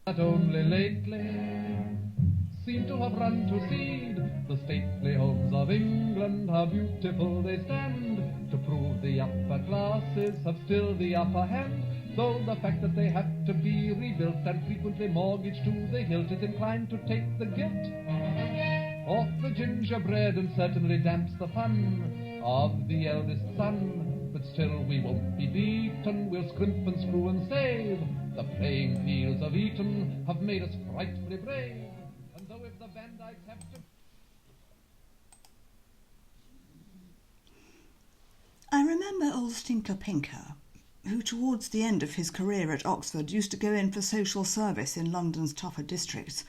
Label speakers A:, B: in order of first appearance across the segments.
A: That only lately seem to have run to seed the stately homes of England, how beautiful they stand, to prove the upper classes have still the upper hand, though the fact that they have to be rebuilt and frequently mortgaged to the hilt is inclined to take the guilt off the gingerbread and certainly damps the fun of the eldest son. But still we won't be beaten, we'll scrimp and screw and save. The playing fields of Eton have made us frightfully brave. And though if the Van Dykes have to...
B: I remember old Stinker Pinker, who towards the end of his career at Oxford used to go in for social service in London's tougher districts,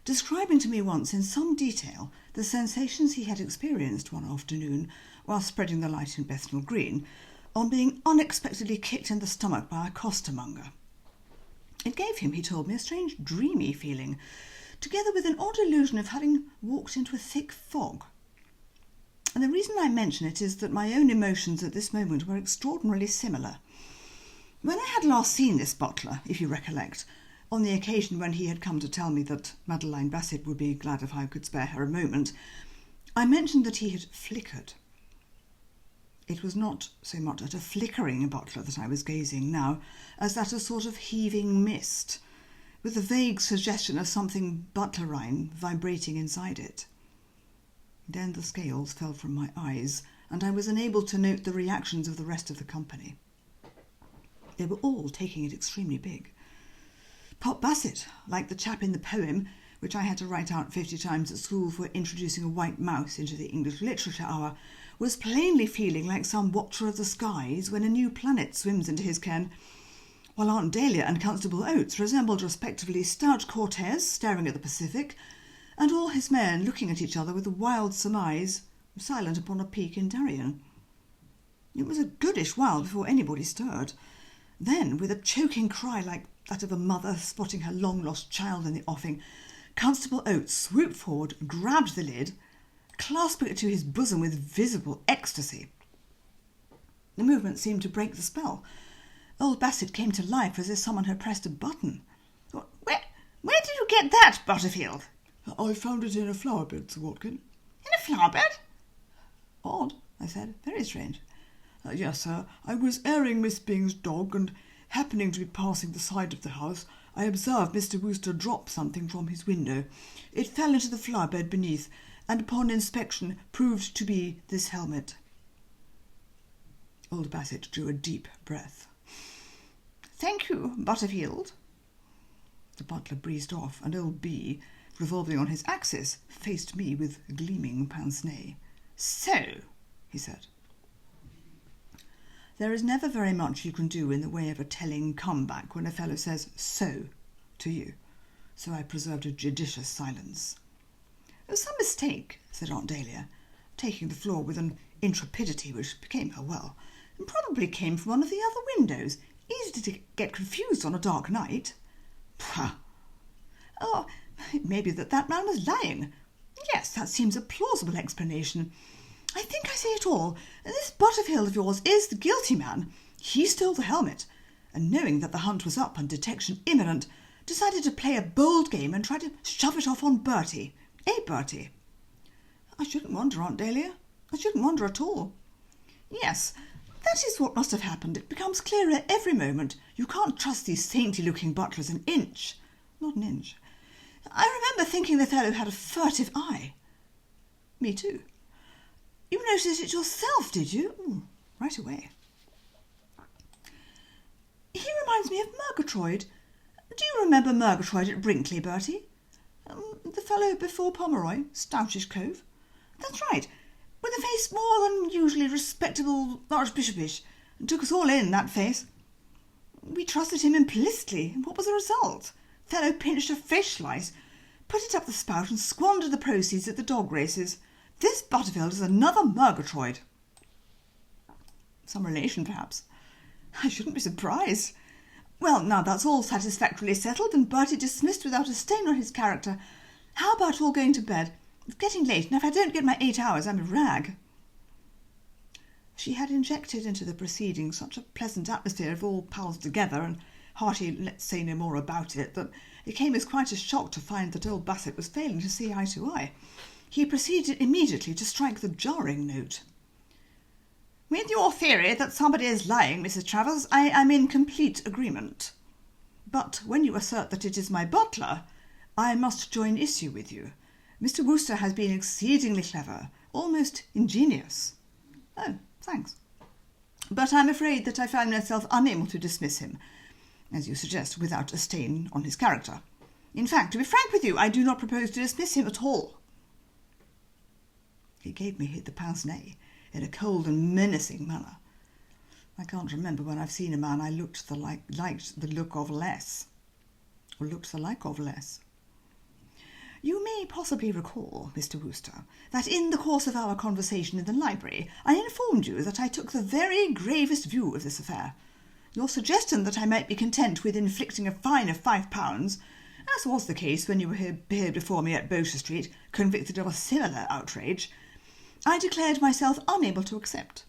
B: describing to me once in some detail the sensations he had experienced one afternoon while spreading the light in Bethnal Green on being unexpectedly kicked in the stomach by a costermonger. It gave him, he told me, a strange dreamy feeling, together with an odd illusion of having walked into a thick fog. And the reason I mention it is that my own emotions at this moment were extraordinarily similar. When I had last seen this butler, if you recollect, on the occasion when he had come to tell me that Madeline Bassett would be glad if I could spare her a moment, I mentioned that he had flickered. It was not so much at a flickering butler that I was gazing now, as at a sort of heaving mist, with a vague suggestion of something butlerine vibrating inside it. Then the scales fell from my eyes, and I was unable to note the reactions of the rest of the company. They were all taking it extremely big. Pop Bassett, like the chap in the poem, which I had to write out 50 times at school for introducing a white mouse into the English literature hour, was plainly feeling like some watcher of the skies when a new planet swims into his ken, while Aunt Dahlia and Constable Oates resembled respectively stout Cortez staring at the Pacific, and all his men looking at each other with a wild surmise, silent upon a peak in Darien. It was a goodish while before anybody stirred. Then, with a choking cry like that of a mother spotting her long-lost child in the offing, Constable Oates swooped forward, grabbed the lid, clasping it to his bosom with visible ecstasy. The movement seemed to break the spell. Old Bassett came to life as if someone had pressed a button. Where did you get that, Butterfield?
C: I found it in a flower bed, Sir Watkin.
B: In a flower bed?
C: Odd, I said. Very strange. Yes, sir. I was airing Miss Bing's dog, and happening to be passing the side of the house, I observed Mr. Wooster drop something from his window. It fell into the flower bed beneath, and upon inspection proved to be this helmet. Old Bassett drew a deep breath.
B: Thank you, Butterfield.
C: The butler breezed off, and old B, revolving on his axis, faced me with gleaming pince-nez.
B: So,
C: he said.
B: There is never very much you can do in the way of a telling comeback when a fellow says so to you, so I preserved a judicious silence.
C: Some mistake, said Aunt Dahlia, taking the floor with an intrepidity which became her well,
B: and probably came from one of the other windows. Easy to get confused on a dark night.
C: Pah!
B: Oh, it may be that man was lying. Yes, that seems a plausible explanation. I think I say it all. This Butterfield of yours is the guilty man. He stole the helmet, and knowing that the hunt was up and detection imminent, decided to play a bold game and try to shove it off on Bertie. Eh, Bertie?
C: I shouldn't wonder, Aunt Dahlia. I shouldn't wonder at all.
B: Yes, that is what must have happened. It becomes clearer every moment. You can't trust these saintly-looking butlers an inch.
C: Not an inch.
B: I remember thinking the fellow had a furtive eye.
C: Me too.
B: You noticed it yourself, did you?
C: Right away.
B: He reminds me of Murgatroyd. Do you remember Murgatroyd at Brinkley, Bertie?
C: The fellow before Pomeroy, stoutish cove.
B: That's right, with a face more than usually respectable archbishopish. Took us all in, that face. We trusted him implicitly, and what was the result? Fellow pinched a fish slice, put it up the spout and squandered the proceeds at the dog races. This Butterfield is another Murgatroyd.
C: Some relation, perhaps.
B: I shouldn't be surprised. Well, now that's all satisfactorily settled and Bertie dismissed without a stain on his character. How about all going to bed? It's getting late, and if I don't get my 8 hours, I'm a rag.
C: She had injected into the proceedings such a pleasant atmosphere of all pals together and hearty let's say no more about it, that
B: It came as quite a shock to find that old Bassett was failing to see eye to eye. He proceeded immediately to strike the jarring note. "With your theory that somebody is lying, Mrs. Travers, I am in complete agreement. But when you assert that it is my butler, I must join issue with you. Mr. Wooster has been exceedingly clever, almost ingenious." "Oh, thanks. But I'm afraid that I find myself unable to dismiss him, as you suggest, without a stain on his character. In fact, to be frank with you, I do not propose to dismiss him at all." He gave me the pince-nez in a cold and menacing manner. I can't remember when I've seen a man I liked the look of less. Or looked the like of less. "You may possibly recall, Mr. Wooster, that in the course of our conversation in the library I informed you that I took the very gravest view of this affair. Your suggestion that I might be content with inflicting a fine of £5, as was the case when you were here before me at Bossier Street, convicted of a similar outrage, I declared myself unable to accept.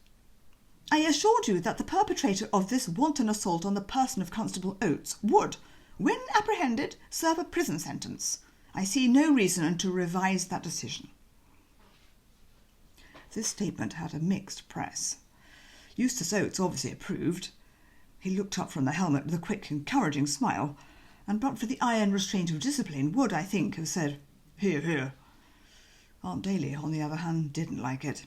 B: I assured you that the perpetrator of this wanton assault on the person of Constable Oates would, when apprehended, serve a prison sentence. I see no reason to revise that decision." This statement had a mixed press. Eustace Oates obviously approved. He looked up from the helmet with a quick, encouraging smile, and but for the iron restraint of discipline would, I think, have said, "Hear, hear." Aunt Daly, on the other hand, didn't like it.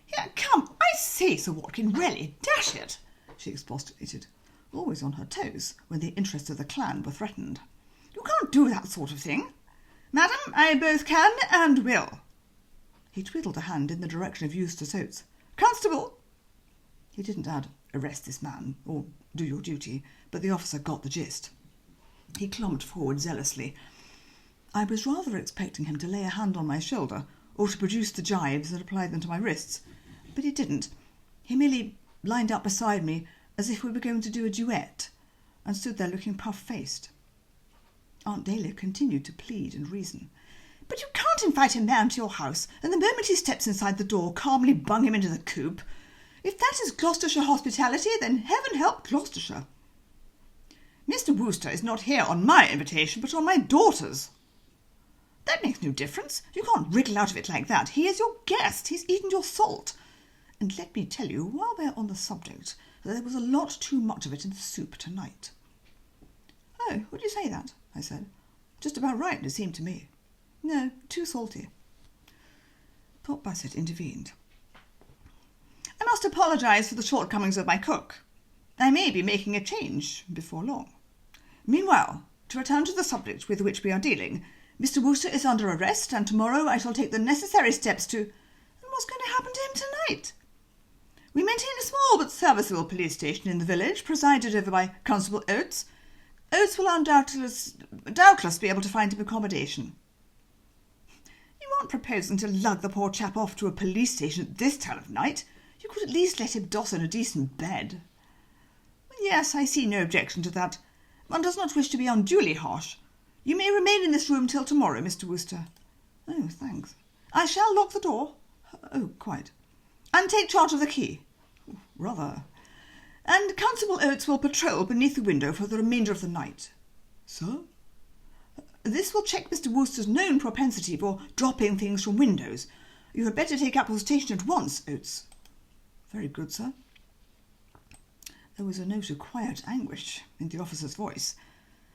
B: "Here, come, I say, Sir Watkin, really, dash it," she expostulated, always on her toes when the interests of the clan were threatened. "You can't do that sort of thing." "Madam, I both can and will." He twiddled a hand in the direction of Eustace Oates. "Constable!" He didn't add, "Arrest this man," or "Do your duty," but the officer got the gist. He clumped forward zealously. I was rather expecting him to lay a hand on my shoulder, or to produce the gyves and apply them to my wrists, but he didn't. He merely lined up beside me as if we were going to do a duet, and stood there looking puff-faced. Aunt Dahlia continued to plead and reason. "But you can't invite a man to your house, and the moment he steps inside the door, calmly bung him into the coop. If that is Gloucestershire hospitality, then heaven help Gloucestershire. Mr. Wooster is not here on my invitation, but on my daughter's." "That makes no difference. You can't wriggle out of it like that. He is your guest. He's eaten your salt. And let me tell you, while we're on the subject, that there was a lot too much of it in the soup tonight." "Oh, would you say that?" I said. "Just about right, it seemed to me." "No, too salty." Pop Bassett intervened. "I must apologise for the shortcomings of my cook. I may be making a change before long. Meanwhile, to return to the subject with which we are dealing, Mr. Wooster is under arrest, and tomorrow I shall take the necessary steps to—" "And what's going to happen to him tonight?" "We maintain a small but serviceable police station in the village, presided over by Constable Oates. Oates will doubtless be able to find him accommodation." "You aren't proposing to lug the poor chap off to a police station at this time of night. You could at least let him doss in a decent bed." "Yes, I see no objection to that. One does not wish to be unduly harsh. You may remain in this room till tomorrow, Mr. Wooster." "Oh, thanks." "I shall lock the door." "Oh, quite." "And take charge of the key." "Rather." "And Constable Oates will patrol beneath the window for the remainder of the night." "Sir?" "This will check Mr. Wooster's known propensity for dropping things from windows. You had better take up your station at once, Oates." "Very good, sir." There was a note of quiet anguish in the officer's voice,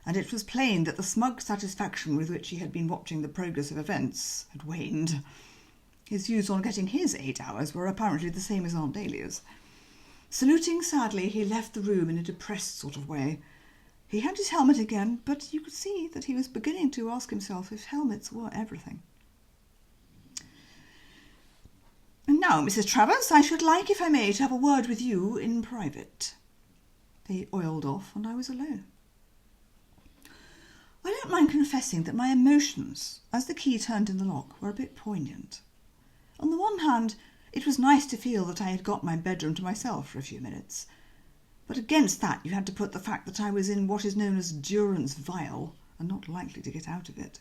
B: and it was plain that the smug satisfaction with which he had been watching the progress of events had waned. His views on getting his 8 hours were apparently the same as Aunt Dahlia's. Saluting sadly, he left the room in a depressed sort of way. He had his helmet again, but you could see that he was beginning to ask himself if helmets were everything. "And now, Mrs. Travers, I should like, if I may, to have a word with you in private." They oiled off, and I was alone. I don't mind confessing that my emotions, as the key turned in the lock, were a bit poignant. On the one hand, it was nice to feel that I had got my bedroom to myself for a few minutes, but against that you had to put the fact that I was in what is known as durance vile, and not likely to get out of it.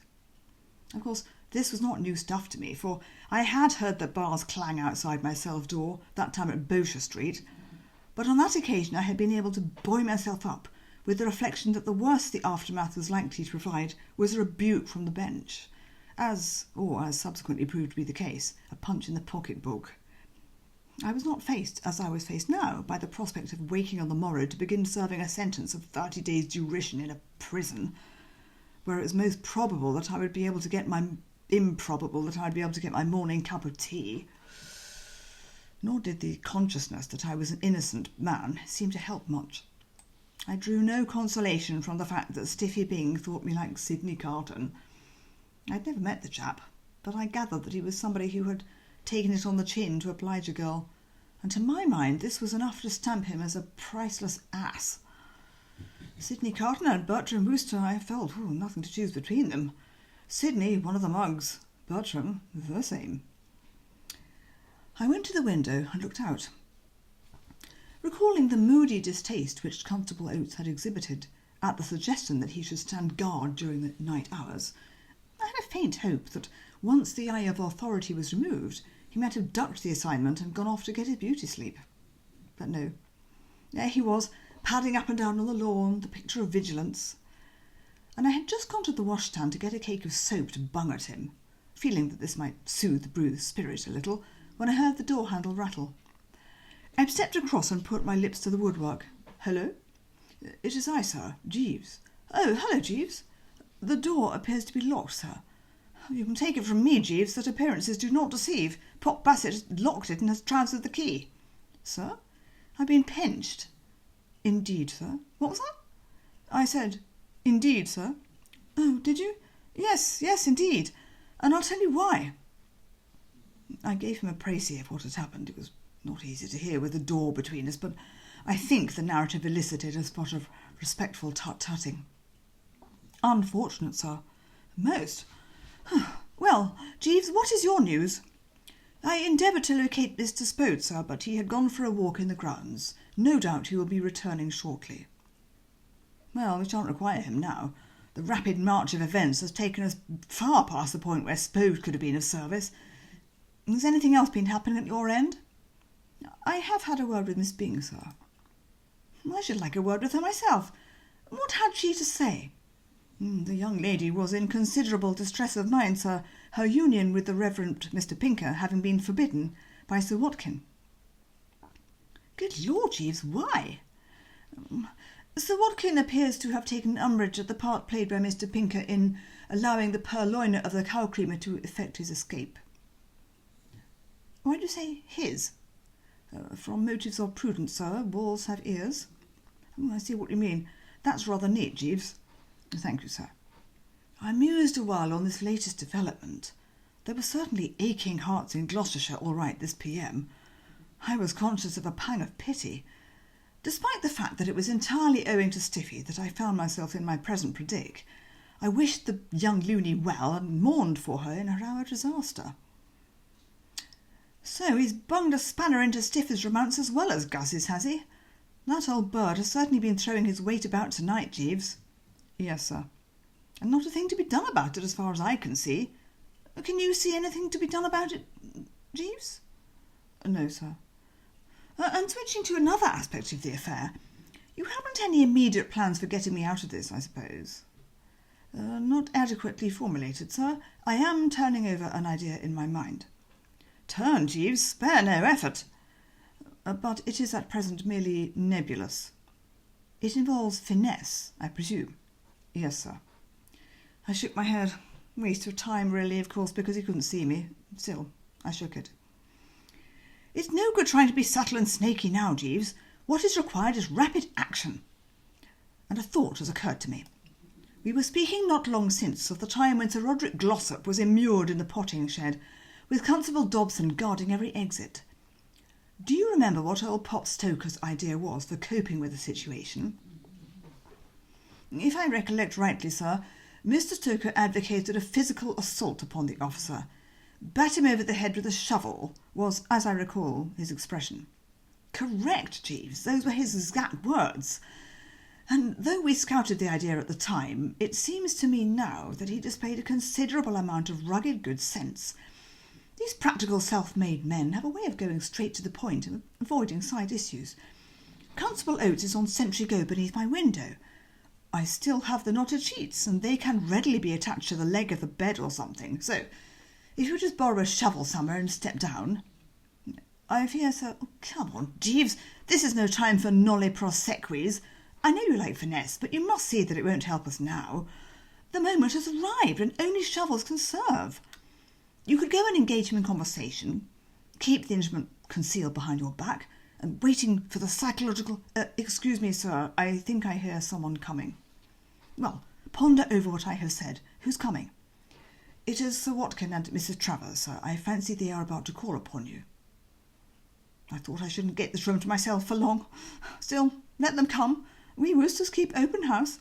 B: Of course, this was not new stuff to me, for I had heard the bars clang outside my cell door, that time at Bossier Street, but on that occasion I had been able to buoy myself up with the reflection that the worst the aftermath was likely to provide was a rebuke from the bench, as subsequently proved to be the case, a punch in the pocket-book. I was not faced, as I was faced now, by the prospect of waking on the morrow to begin serving a sentence of 30 days' duration in a prison, where it was most improbable that I would be able to get my morning cup of tea. Nor did the consciousness that I was an innocent man seem to help much. I drew no consolation from the fact that Stiffy Byng thought me like Sidney Carton. I'd never met the chap, but I gathered that he was somebody who had taken it on the chin to oblige a girl, and to my mind this was enough to stamp him as a priceless ass. Sidney Carton and Bertram Wooster, I felt nothing to choose between them. Sidney, one of the mugs. Bertram, the same. I went to the window and looked out. Recalling the moody distaste which Constable Oates had exhibited at the suggestion that he should stand guard during the night hours, I had a faint hope that once the eye of authority was removed, he might have ducked the assignment and gone off to get his beauty sleep. But no. There he was, padding up and down on the lawn, the picture of vigilance. And I had just gone to the washstand to get a cake of soap to bung at him, feeling that this might soothe the bruised spirit a little, when I heard the door handle rattle. I stepped across and put my lips to the woodwork. "Hello?" "It is I, sir, Jeeves." "Oh, hello, Jeeves. The door appears to be locked, sir." "You can take it from me, Jeeves, that appearances do not deceive. Pop Bassett locked it and has transferred the key." "Sir? I've been pinched." "Indeed, sir." "What was that?" "I said, 'Indeed, sir.'" "Oh, did you?" Yes, indeed. And I'll tell you why." I gave him a précis of what had happened. It was not easy to hear with the door between us, but I think the narrative elicited a spot of respectful tut-tutting. "Unfortunate, sir." "Most. Well, Jeeves, what is your news?" "I endeavoured to locate Mr. Spode, sir, but he had gone for a walk in the grounds. No doubt he will be returning shortly." "Well, we shan't require him now. The rapid march of events has taken us far past the point where Spode could have been of service. Has anything else been happening at your end?" "I have had a word with Miss Byng, sir." "I should like a word with her myself. What had she to say?" "The young lady was in considerable distress of mind, sir, her union with the Reverend Mr. Pinker having been forbidden by Sir Watkin." "Good Lord, Jeeves, why?" "Sir Watkin appears to have taken umbrage at the part played by Mr. Pinker in allowing the purloiner of the cow creamer to effect his escape." "Why do you say his?" "From motives of prudence, sir. Walls have ears." "I see what you mean. That's rather neat, Jeeves." "Thank you, sir." I mused a while on this latest development. There were certainly aching hearts in Gloucestershire all right this PM. I was conscious of a pang of pity. Despite the fact that it was entirely owing to Stiffy that I found myself in my present predic, I wished the young loony well and mourned for her in her hour of disaster. "So he's bunged a spanner into Stiffy's romance as well as Gus's, has he? That old bird has certainly been throwing his weight about tonight, Jeeves." "Yes, sir." "And not a thing to be done about it as far as I can see. Can you see anything to be done about it, Jeeves?" "No, sir." And switching to another aspect of the affair, you haven't any immediate plans for getting me out of this, I suppose?" Not adequately formulated, sir. I am turning over an idea in my mind." "Turn, Jeeves, spare no effort." But it is at present merely nebulous." "It involves finesse, I presume?" "Yes, sir." I shook my head. Waste of time, really, of course, because he couldn't see me. Still, I shook it. "It's no good trying to be subtle and snaky now, Jeeves. What is required is rapid action." And a thought has occurred to me. We were speaking not long since of the time when Sir Roderick Glossop was immured in the potting shed, with Constable Dobson guarding every exit. Do you remember what old Pop Stoker's idea was for coping with the situation? "If I recollect rightly, sir, Mr. Stoker advocated a physical assault upon the officer. 'Bat him over the head with a shovel' was, as I recall, his expression." "Correct, Jeeves. Those were his exact words. And though we scouted the idea at the time, it seems to me now that he displayed a considerable amount of rugged good sense. These practical self-made men have a way of going straight to the point and avoiding side issues. Constable Oates is on sentry go beneath my window. I still have the knotted sheets, and they can readily be attached to the leg of the bed or something. So, if you just borrow a shovel somewhere and step down... I fear, sir... Oh, come on, Jeeves, this is no time for nolle prosequis. I know you like finesse, but you must see that it won't help us now. The moment has arrived, and only shovels can serve. You could go and engage him in conversation, keep the instrument concealed behind your back, and waiting for the psychological... excuse me, sir, I think I hear someone coming. Well, ponder over what I have said. Who's coming? It is Sir Watkin and Mrs. Travers, sir. I fancy they are about to call upon you. I thought I shouldn't get this room to myself for long. Still, let them come. We Woosters keep open house.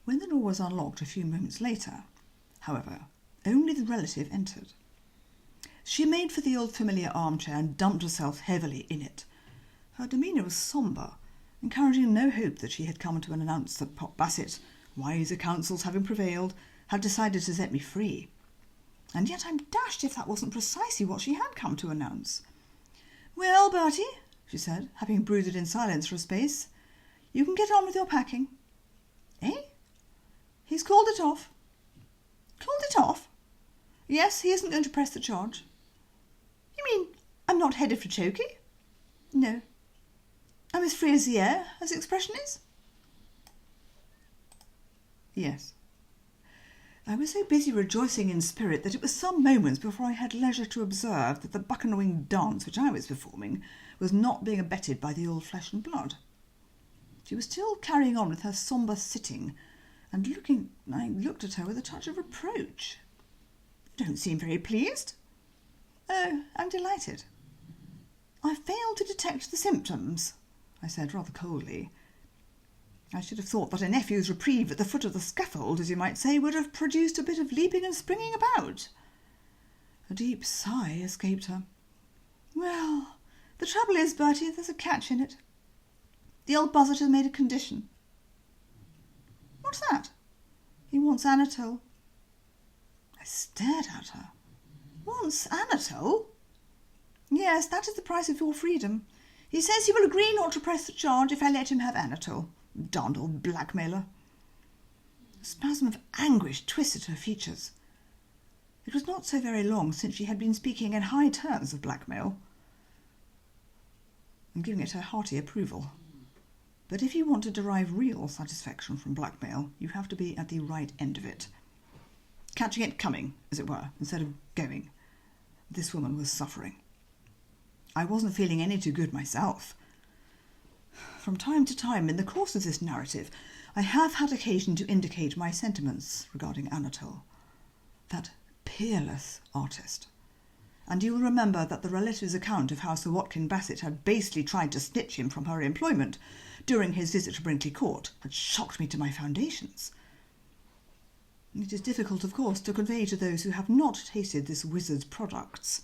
B: When the door was unlocked a few moments later, however, only the relative entered. She made for the old familiar armchair and dumped herself heavily in it. Her demeanour was sombre, encouraging no hope that she had come to announce that Pop Bassett, wiser counsels having prevailed, had decided to set me free. And yet I'm dashed if that wasn't precisely what she had come to announce. "Well, Bertie," she said, having brooded in silence for a space, "you can get on with your packing." "Eh? He's called it off." "Called it off?" "Yes, he isn't going to press the charge." "You mean I'm not headed for Chokey?" "No. I'm as free as the air, as the expression is?" "Yes." I was so busy rejoicing in spirit that it was some moments before I had leisure to observe that the buccanawing dance which I was performing was not being abetted by the old flesh and blood. She was still carrying on with her sombre sitting, and I looked at her with a touch of reproach. "You don't seem very pleased." "Oh, I'm delighted." "I failed to detect the symptoms," I said rather coldly. I should have thought that a nephew's reprieve at the foot of the scaffold, as you might say, would have produced a bit of leaping and springing about. A deep sigh escaped her. "Well, the trouble is, Bertie, there's a catch in it. The old buzzard has made a condition." "What's that?" "He wants Anatole." I stared at her. "Wants Anatole?" "Yes, that is the price of your freedom. He says he will agree not to press the charge if I let him have Anatole. Darned old blackmailer." A spasm of anguish twisted her features. It was not so very long since she had been speaking in high terms of blackmail, and giving it her hearty approval. But if you want to derive real satisfaction from blackmail, you have to be at the right end of it. Catching it coming, as it were, instead of going. This woman was suffering. I wasn't feeling any too good myself. From time to time in the course of this narrative, I have had occasion to indicate my sentiments regarding Anatole, that peerless artist. And you will remember that the relative's account of how Sir Watkin Bassett had basely tried to snitch him from her employment during his visit to Brinkley Court had shocked me to my foundations. It is difficult, of course, to convey to those who have not tasted this wizard's products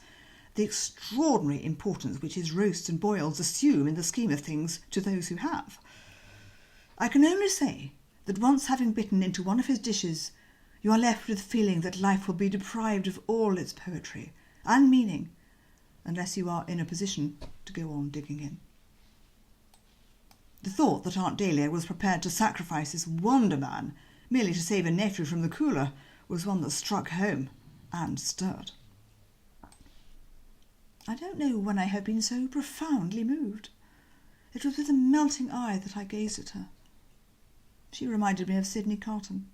B: the extraordinary importance which his roasts and boils assume in the scheme of things to those who have. I can only say that once having bitten into one of his dishes, you are left with the feeling that life will be deprived of all its poetry and meaning, unless you are in a position to go on digging in. The thought that Aunt Dahlia was prepared to sacrifice this wonder man merely to save a nephew from the cooler was one that struck home and stirred. I don't know when I have been so profoundly moved. It was with a melting eye that I gazed at her. She reminded me of Sidney Carton.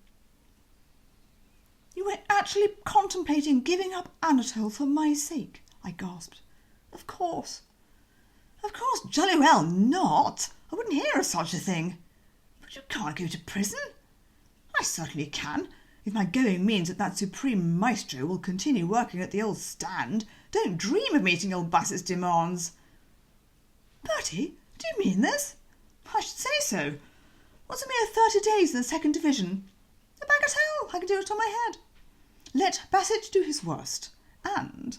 B: "You were actually contemplating giving up Anatole for my sake?" I gasped. Of course, jolly well not. I wouldn't hear of such a thing. But you can't go to prison." "I certainly can, if my going means that supreme maestro will continue working at the old stand. Don't dream of meeting old Bassett's demands." "Bertie, do you mean this?" "I should say so. What's a mere 30 days in the second division? A bagatelle. I can do it on my head. Let Bassett do his worst. And,"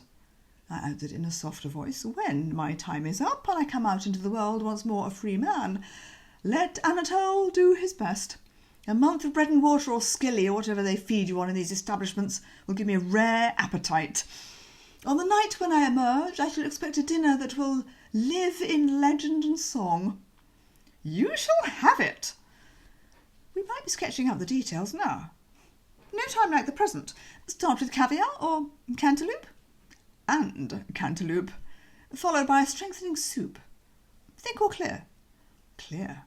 B: I added in a softer voice, "when my time is up and I come out into the world once more a free man, let Anatole do his best. A month of bread and water or skilly or whatever they feed you on in these establishments will give me a rare appetite. On the night when I emerge, I shall expect a dinner that will live in legend and song." "You shall have it." We might be sketching out the details now. No time like the present. Start with caviar or cantaloupe? And cantaloupe, followed by a strengthening soup. Think or clear? Clear.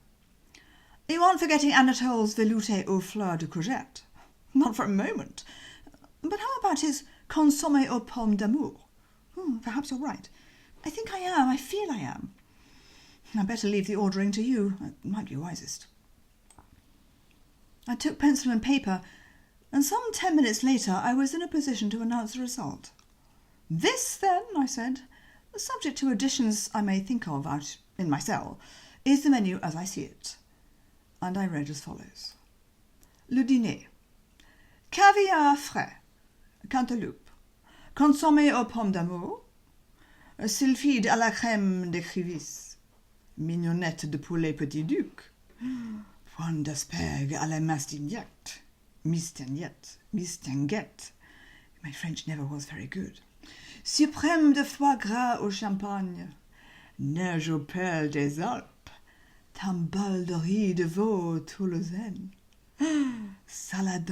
B: You aren't forgetting Anatole's velouté aux fleurs de courgette? Not for a moment. But how about his consommé aux pommes d'amour? Perhaps you're right. I think I am. I feel I am. I'd better leave the ordering to you. It might be wisest. I took pencil and paper, and some 10 minutes later I was in a position to announce the result. This, then, I said, subject to additions I may think of out in my cell, is the menu as I see it. And I read as follows. Le dîner. Caviar frais. Cantaloupe. Consommé aux pommes d'amour. Sylphide à la crème d'écrivisse. Mignonnette de poulet petit duc. Pointe d'asperge à la mastinguette. Mistinguette. My French never was very good. Suprême de foie gras au champagne. Neige aux perles des Alpes. Tambal de riz de veau toulousaine. Salade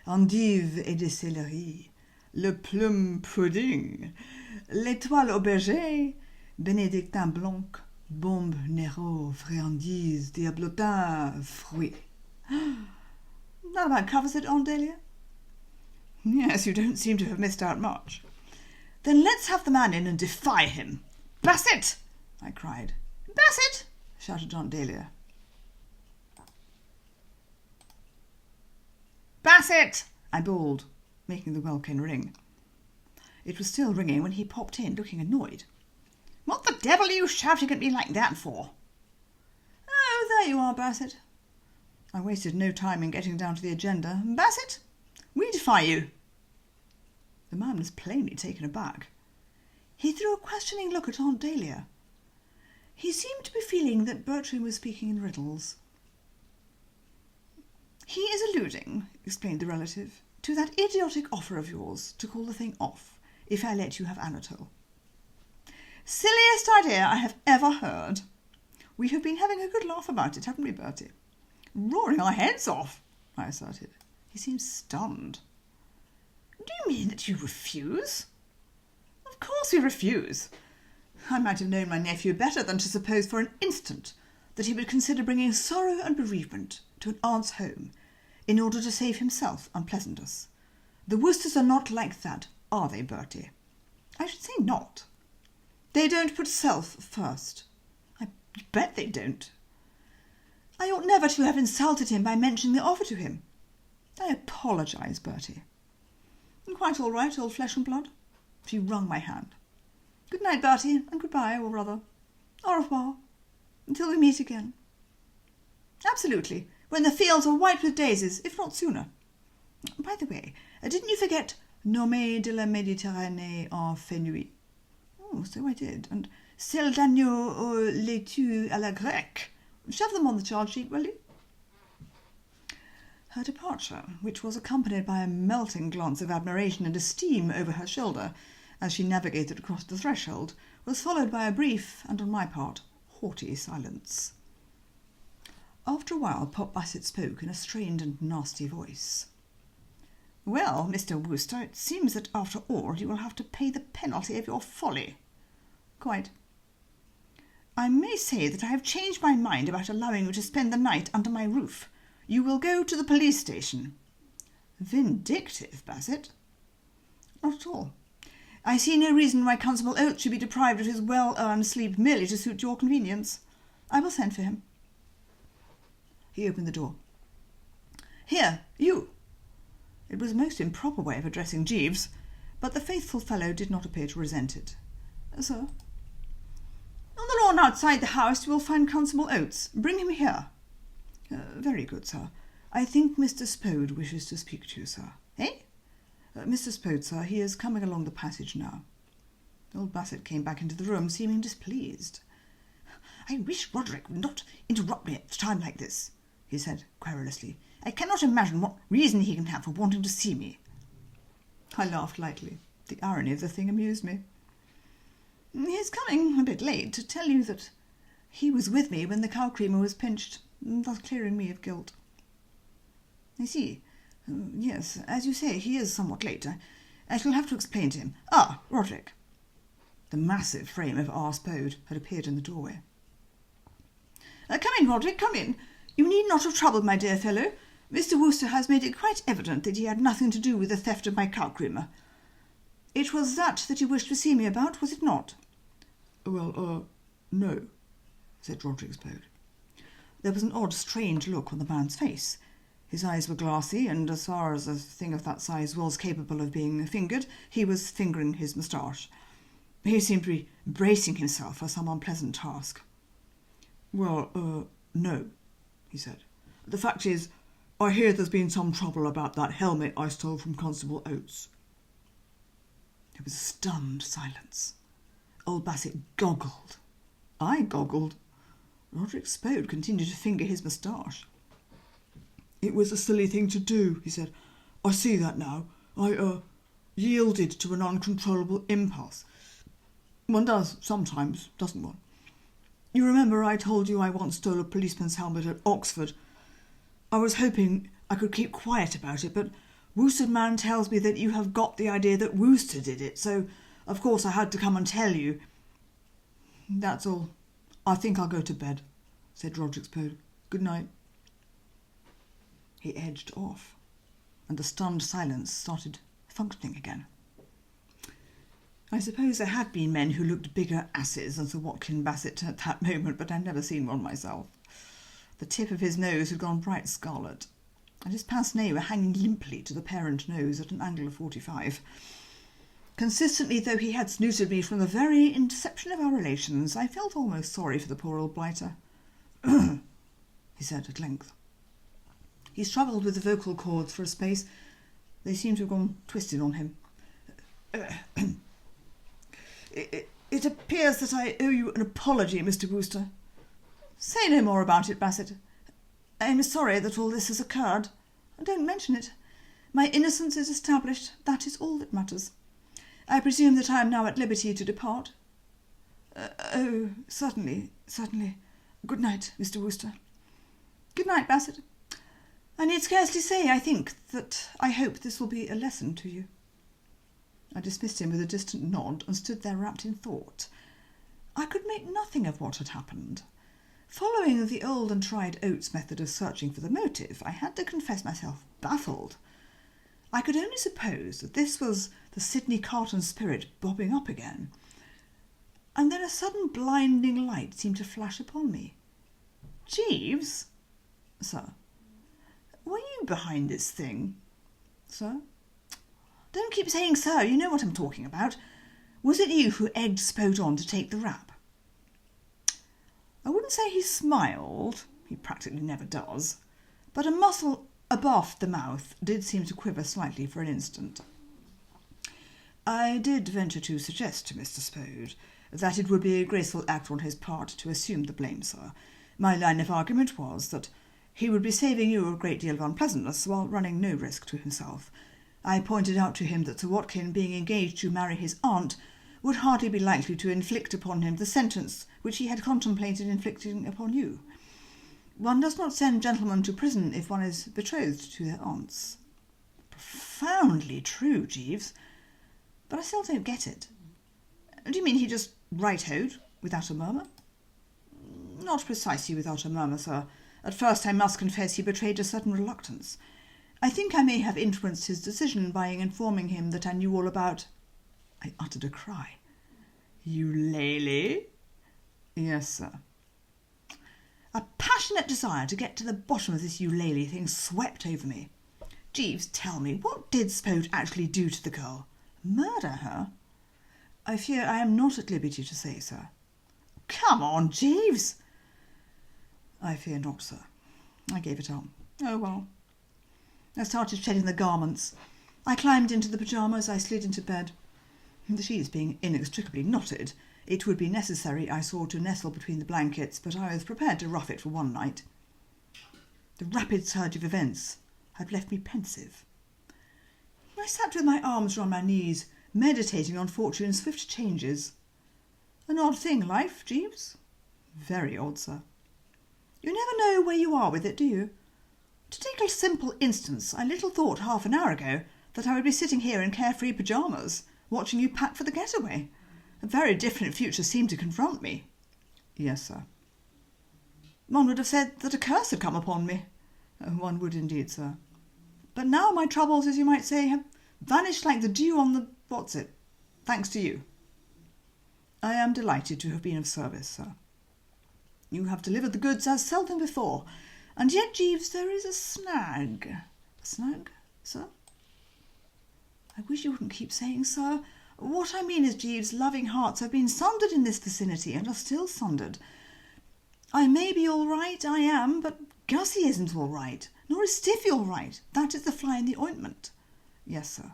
B: endive et de céleri. Le plum pudding. L'étoile aubergée. Bénédictin blanc. Bombe Nero, friandises, diablotin, fruits. That about covers it, Aunt Dahlia? Yes, you don't seem to have missed out much. Then let's have the man in and defy him. Bassett! I cried. Bassett! Shouted Aunt Dahlia. Bassett! I bawled, making the welkin ring. It was still ringing when he popped in, looking annoyed. What the devil are you shouting at me like that for? Oh, there you are, Bassett. I wasted no time in getting down to the agenda. Bassett, we defy you. The man was plainly taken aback. He threw a questioning look at Aunt Dahlia. He seemed to be feeling that Bertram was speaking in riddles. He is alluding, explained the relative, to that idiotic offer of yours to call the thing off, if I let you have Anatole. Silliest idea I have ever heard. We have been having a good laugh about it, haven't we, Bertie? Roaring our heads off, I asserted. He seemed stunned. Do you mean that you refuse? Of course we refuse. I might have known my nephew better than to suppose for an instant that he would consider bringing sorrow and bereavement to an aunt's home in order to save himself unpleasantness. The Woosters are not like that, are they, Bertie? I should say not. They don't put self first. I bet they don't. I ought never to have insulted him by mentioning the offer to him. I apologise, Bertie. Quite all right, old flesh and blood. She wrung my hand. Good night, Bertie, and goodbye, or rather, au revoir, until we meet again. Absolutely, when the fields are white with daisies, if not sooner. By the way, didn't you forget Nommé de la Méditerranée en fenouil? Oh, so I did. And celle d'agneau au laitue à la grecque. Shove them on the charge sheet, will you? Her departure, which was accompanied by a melting glance of admiration and esteem over her shoulder as she navigated across the threshold, was followed by a brief, and on my part, haughty silence. After a while, Pop Bassett spoke in a strained and nasty voice. Well, Mr. Wooster, it seems that after all you will have to pay the penalty of your folly. Quite. I may say that I have changed my mind about allowing you to spend the night under my roof. You will go to the police station. Vindictive, Bassett? Not at all. I see no reason why Constable Oates should be deprived of his well-earned sleep merely to suit your convenience. I will send for him. He opened the door. Here, you! It was a most improper way of addressing Jeeves, but the faithful fellow did not appear to resent it. Sir? On the lawn outside the house you will find Constable Oates. Bring him here. Very good, sir. I think Mr. Spode wishes to speak to you, sir. Eh? Mr. Spode, sir. He is coming along the passage now. Old Bassett came back into the room, seeming displeased. I wish Roderick would not interrupt me at a time like this, he said querulously. I cannot imagine what reason he can have for wanting to see me. I laughed lightly. The irony of the thing amused me. He is coming a bit late to tell you that he was with me when the cow creamer was pinched. thus clearing me of guilt. I see. Yes, as you say, he is somewhat late. I shall have to explain to him. Ah, Roderick. The massive frame of R. Spode had appeared in the doorway. Come in, Roderick, come in. You need not have troubled, my dear fellow. Mr. Wooster has made it quite evident that he had nothing to do with the theft of my cloak-room. It was that you wished to see me about, was it not?
C: Well, no, said Roderick Spode.
B: There was an odd, strange look on the man's face. His eyes were glassy, and as far as a thing of that size was capable of being fingered, he was fingering his moustache. He seemed to be bracing himself for some unpleasant task.
C: Well, no, he said. The fact is, I hear there's been some trouble about that helmet I stole from Constable Oates.
B: There was a stunned silence. Old Bassett goggled. I goggled. Roderick Spode continued to finger his moustache.
C: It was a silly thing to do, he said. I see that now. I, yielded to an uncontrollable impulse. One does sometimes, doesn't one? You remember I told you I once stole a policeman's helmet at Oxford? I was hoping I could keep quiet about it, but Woosted man tells me that you have got the idea that Wooster did it, so of course I had to come and tell you. That's all. I think I'll go to bed, said Roderick Spode. Good night. He edged off, and the stunned silence started functioning again. I suppose there had been men who looked bigger asses than Sir Watkin Bassett at that moment, but I'd never seen one myself. The tip of his nose had gone bright scarlet, and his pince-nez were hanging limply to the parent nose at an angle of 45. Consistently though he had snooted me from the very inception of our relations, I felt almost sorry for the poor old blighter. He said at length. He struggled with the vocal cords for a space. They seemed to have gone twisted on him. It appears that I owe you an apology, Mr. Wooster. Say no more about it, Bassett. I am sorry that all this has occurred. Don't mention it. My innocence is established. That is all that matters. I presume that I am now at liberty to depart. Oh, certainly, certainly. Good night, Mr. Wooster. Good night, Bassett. I need scarcely say, I think, that I hope this will be a lesson to you. I dismissed him with a distant nod and stood there wrapped in thought. I could make nothing of what had happened. Following the old and tried Oates method of searching for the motive, I had to confess myself baffled. I could only suppose that this was the Sydney Carton spirit bobbing up again. And then a sudden blinding light seemed to flash upon me. Jeeves? Sir. Were you behind this thing? Sir? Don't keep saying sir, you know what I'm talking about. Was it you who egged Spode on to take the rap? I wouldn't say he smiled, he practically never does, but a muscle abaft the mouth did seem to quiver slightly for an instant. I did venture to suggest to Mr. Spode that it would be a graceful act on his part to assume the blame, sir. My line of argument was that he would be saving you a great deal of unpleasantness while running no risk to himself. I pointed out to him that Sir Watkin, being engaged to marry his aunt, would hardly be likely to inflict upon him the sentence which he had contemplated inflicting upon you. One does not send gentlemen to prison if one is betrothed to their aunts. Profoundly true, Jeeves, but I still don't get it. Do you mean he just right-hoed, without a murmur? Not precisely without a murmur, sir. At first, I must confess, he betrayed a certain reluctance. I think I may have influenced his decision by informing him that I knew all about... I uttered a cry. Eulalie? Yes, sir. A passionate desire to get to the bottom of this Eulalie thing swept over me. Jeeves, tell me, what did Spode actually do to the girl? Murder her? I fear I am not at liberty to say, sir. Come on, Jeeves! I fear not, sir. I gave it up. Oh, well. I started shedding the garments. I climbed into the pyjamas. I slid into bed. The sheets being inextricably knotted, it would be necessary, I saw, to nestle between the blankets, but I was prepared to rough it for one night. The rapid surge of events had left me pensive. I sat with my arms round my knees, meditating on fortune's swift changes. An odd thing, life, Jeeves? Very odd, sir.
B: You never know where you are with it, do you? To take a simple instance, I little thought half an hour ago that I would be sitting here in carefree pyjamas, watching you pack for the getaway. A very different future seemed to confront me. Yes, sir. One would have said that a curse had come upon me. One would indeed, sir. But now my troubles, as you might say, have vanished like the dew on the what's-it, thanks to you. I am delighted to have been of service, sir. You have delivered the goods as seldom before, and yet, Jeeves, there is a snag. A snag, sir? I wish you wouldn't keep saying sir. What I mean is, Jeeves, loving hearts have been sundered in this vicinity and are still sundered. I may be all right, I am, but Gussie isn't all right, nor is Stiffy all right. That is the fly in the ointment. Yes, sir.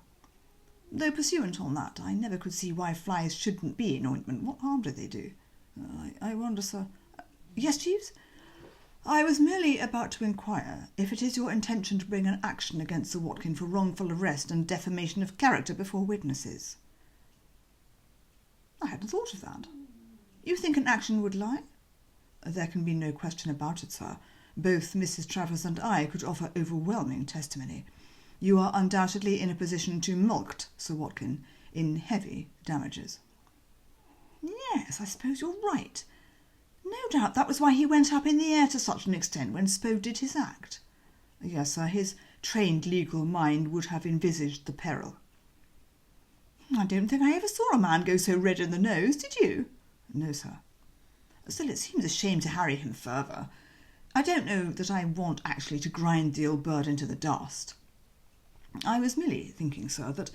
B: Though pursuant on that, I never could see why flies shouldn't be in ointment. What harm do they do? I wonder, sir. Yes, Jeeves? I was merely about to inquire if it is your intention to bring an action against Sir Watkin for wrongful arrest and defamation of character before witnesses. I hadn't thought of that. You think an action would lie? There can be no question about it, sir. Both Mrs. Travers and I could offer overwhelming testimony. You are undoubtedly in a position to mulct Sir Watkin in heavy damages. Yes, I suppose you're right. No doubt that was why he went up in the air to such an extent when Spo did his act. Yes, sir, his trained legal mind would have envisaged the peril. I don't think I ever saw a man go so red in the nose, did you? No, sir. Still, it seems a shame to harry him further. I don't know that I want actually to grind the old bird into the dust. I was merely thinking, sir, that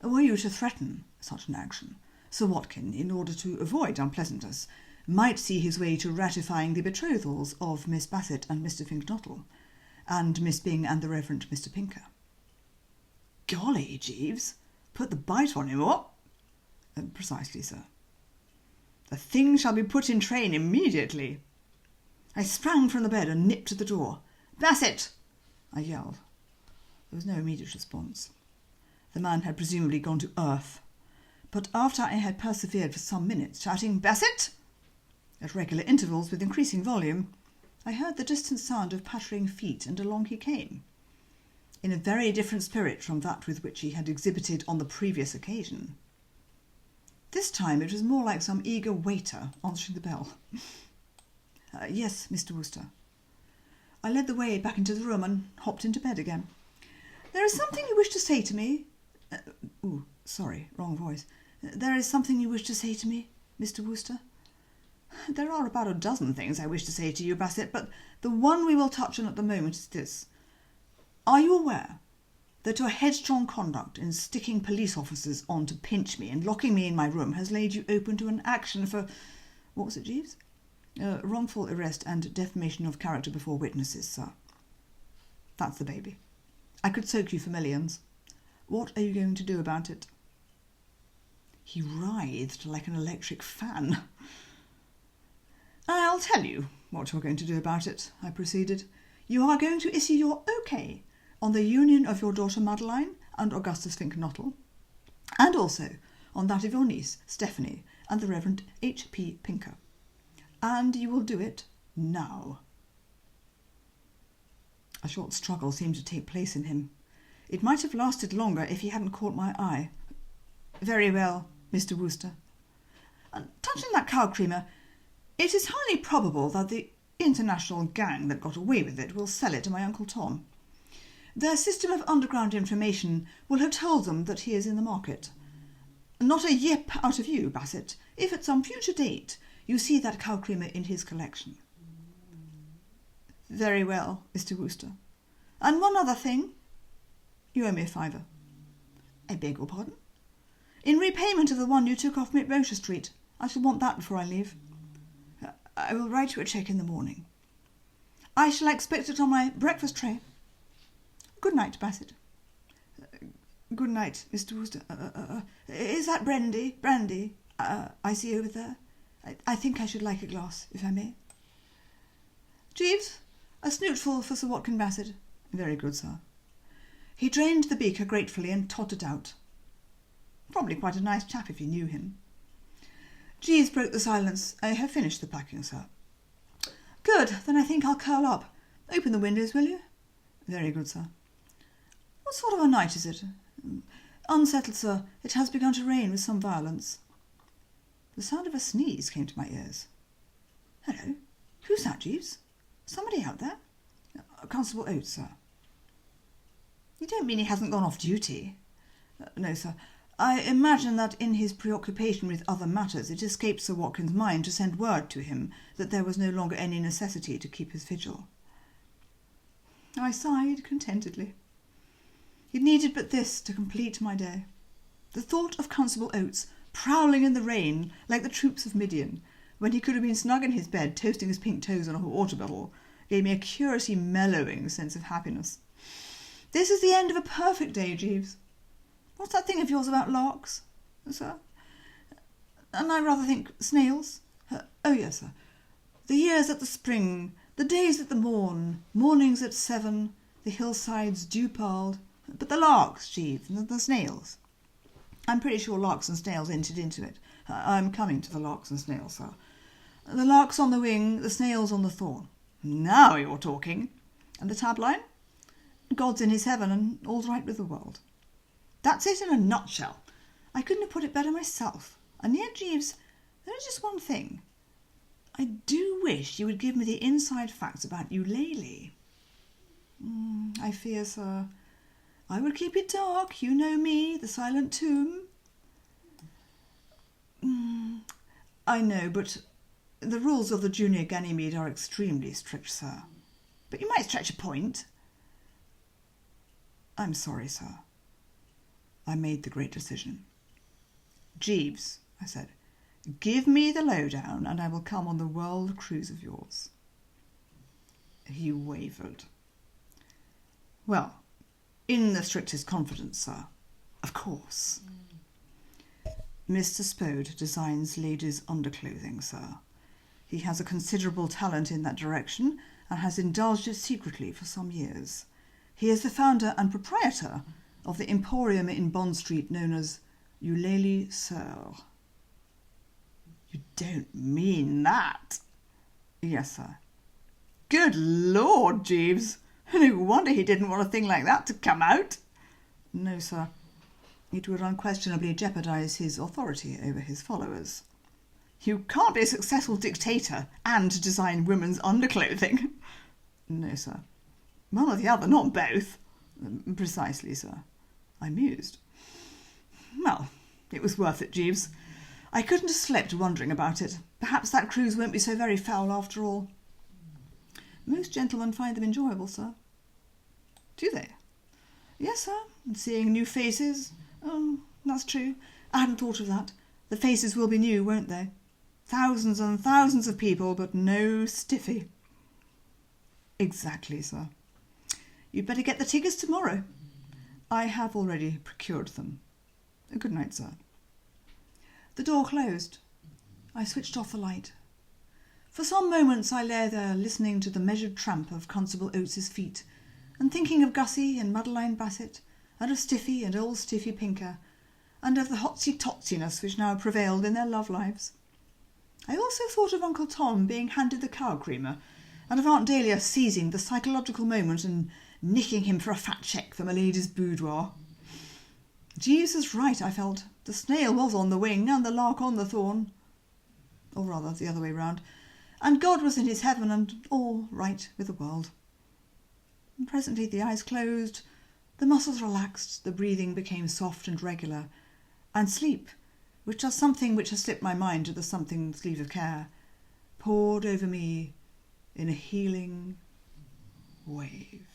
B: were you to threaten such an action, Sir Watkin, in order to avoid unpleasantness, might see his way to ratifying the betrothals of Miss Bassett and Mr. Finknottle, and Miss Byng and the Reverend Mr. Pinker. Golly, Jeeves, put the bite on him, what? Precisely, sir. The thing shall be put in train immediately. I sprang from the bed and nipped to the door. Bassett! I yelled. There was no immediate response. The man had presumably gone to earth. But after I had persevered for some minutes, shouting, Bassett! At regular intervals, with increasing volume, I heard the distant sound of pattering feet, and along he came, in a very different spirit from that with which he had exhibited on the previous occasion. This time it was more like some eager waiter answering the bell. Yes, Mr. Wooster. I led the way back into the room and hopped into bed again. There is something you wish to say to me? Sorry, wrong voice. There is something you wish to say to me, Mr. Wooster? There are about a dozen things I wish to say to you, Bassett, but the one we will touch on at the moment is this. Are you aware that your headstrong conduct in sticking police officers on to pinch me and locking me in my room has laid you open to an action for... What was it, Jeeves? Wrongful arrest and defamation of character before witnesses, sir. That's the baby. I could soak you for millions. What are you going to do about it? He writhed like an electric fan. I'll tell you what you're going to do about it, I proceeded. You are going to issue your OK on the union of your daughter Madeline and Augustus Finknottle, and also on that of your niece Stephanie and the Reverend H.P. Pinker. And you will do it now. A short struggle seemed to take place in him. It might have lasted longer if he hadn't caught my eye. Very well, Mr. Wooster. And touching that cow creamer, it is highly probable that the international gang that got away with it will sell it to my Uncle Tom. Their system of underground information will have told them that he is in the market. Not a yip out of you, Bassett, if at some future date you see that cow creamer in his collection. Very well, Mr. Wooster. And one other thing. You owe me £5. I beg your pardon? In repayment of the one you took off Mid-Rocher Street. I shall want that before I leave. I will write you a cheque in the morning. I shall expect it on my breakfast tray. Good night, Bassett. Good night, Mr. Wooster. Is that brandy? I see over there. I think I should like a glass, if I may. Jeeves, a snootful for Sir Watkin Bassett. Very good, sir. He drained the beaker gratefully and tottered out. Probably quite a nice chap if you knew him. Jeeves broke the silence. I have finished the packing, sir. Good, then I think I'll curl up. Open the windows, will you? Very good, sir. What sort of a night is it? Unsettled, sir. It has begun to rain with some violence. The sound of a sneeze came to my ears. Hello, who's that, Jeeves? Somebody out there? Constable Oates, sir. You don't mean he hasn't gone off duty? No, sir. I imagine that in his preoccupation with other matters it escaped Sir Watkin's mind to send word to him that there was no longer any necessity to keep his vigil. I sighed contentedly. It needed but this to complete my day. The thought of Constable Oates prowling in the rain like the troops of Midian, when he could have been snug in his bed toasting his pink toes on a water bottle, gave me a curiously mellowing sense of happiness. This is the end of a perfect day, Jeeves. What's that thing of yours about larks, sir? And I rather think snails. Oh, yes, sir. The years at the spring, the days at the morn, mornings at 7, the hillsides dew-pearled. But the larks, Jeeves, the snails. I'm pretty sure larks and snails entered into it. I'm coming to the larks and snails, sir. The larks on the wing, the snails on the thorn. Now you're talking. And the tabline? God's in his heaven and all's right with the world. That's it in a nutshell. I couldn't have put it better myself. And yet, Jeeves, there is just one thing. I do wish you would give me the inside facts about Eulalie. I fear, sir. I would keep it dark. You know me, the silent tomb. I know, but the rules of the Junior Ganymede are extremely strict, sir. But you might stretch a point. I'm sorry, sir. I made the great decision. Jeeves, I said, give me the lowdown and I will come on the world cruise of yours. He wavered. Well, in the strictest confidence, sir. Of course. Mr. Spode designs ladies' underclothing, sir. He has a considerable talent in that direction and has indulged it secretly for some years. He is the founder and proprietor of the emporium in Bond Street known as Eulalie Sir. You don't mean that? Yes, sir. Good Lord, Jeeves. No wonder he didn't want a thing like that to come out. No, sir. It would unquestionably jeopardise his authority over his followers. You can't be a successful dictator and design women's underclothing. No, sir. One or the other, not both. Precisely, sir. I mused. Well, it was worth it, Jeeves. I couldn't have slept wondering about it. Perhaps that cruise won't be so very foul after all. Most gentlemen find them enjoyable, sir. Do they? Yes, sir. And seeing new faces. Oh, that's true. I hadn't thought of that. The faces will be new, won't they? Thousands and thousands of people, but no stiffy. Exactly, sir. You'd better get the tickets tomorrow. I have already procured them. Good night, sir. The door closed. I switched off the light. For some moments I lay there listening to the measured tramp of Constable Oates's feet and thinking of Gussie and Madeline Bassett and of Stiffy and old Stiffy Pinker and of the hotsy-totsiness which now prevailed in their love lives. I also thought of Uncle Tom being handed the cow creamer and of Aunt Dahlia seizing the psychological moment and nicking him for a fat cheque from a lady's boudoir. Jeeves was right, I felt. The snail was on the wing and the lark on the thorn. Or rather, the other way round. And God was in his heaven and all right with the world. And presently the eyes closed, the muscles relaxed, the breathing became soft and regular, and sleep, which does something which has slipped my mind to the something's leave of care, poured over me in a healing wave.